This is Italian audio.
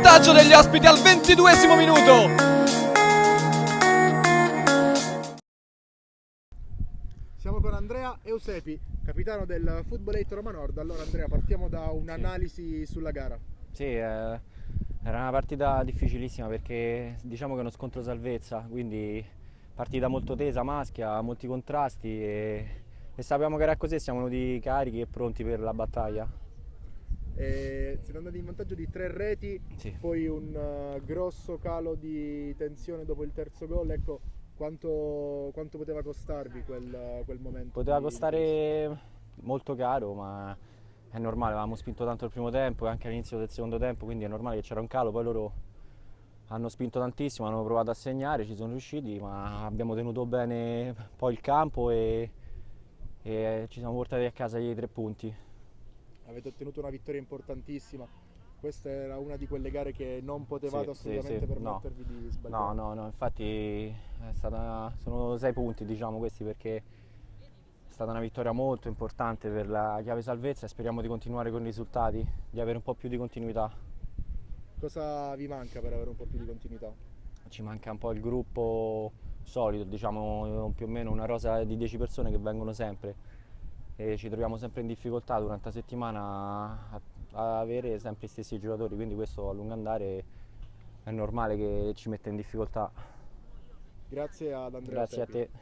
vantaggio degli ospiti al 22esimo minuto. Siamo con Andrea Eusepi, capitano del Football 8 Roma Nord. Allora Andrea, partiamo da un'analisi sulla gara. Sì, era una partita difficilissima perché diciamo che è uno scontro salvezza, quindi partita molto tesa, maschia, molti contrasti e sappiamo che era così, siamo venuti carichi e pronti per la battaglia. Siete andati in vantaggio di 3 reti, Sì. poi un grosso calo di tensione dopo il terzo gol. Ecco, quanto poteva costarvi quel momento? Poteva di crisi? costare molto caro, ma è normale, avevamo spinto tanto il primo tempo e anche all'inizio del secondo tempo, quindi è normale che c'era un calo, poi loro hanno spinto tantissimo, hanno provato a segnare, ci sono riusciti, ma abbiamo tenuto bene poi il campo e ci siamo portati a casa gli 3 punti. Avete ottenuto una vittoria importantissima. Questa era una di quelle gare che non potevate Sì, assolutamente sì, no. permettervi di sbagliare. No, infatti sono 6 punti diciamo questi perché è stata una vittoria molto importante per la chiave salvezza e speriamo di continuare con i risultati, di avere un po' più di continuità. Cosa vi manca per avere un po' più di continuità? Ci manca un po' il gruppo solido, diciamo più o meno una rosa di 10 persone che vengono sempre e ci troviamo sempre in difficoltà durante la settimana a avere sempre gli stessi giocatori, quindi questo a lungo andare è normale che ci metta in difficoltà. Grazie ad Andrea Grazie a Eusepi. te.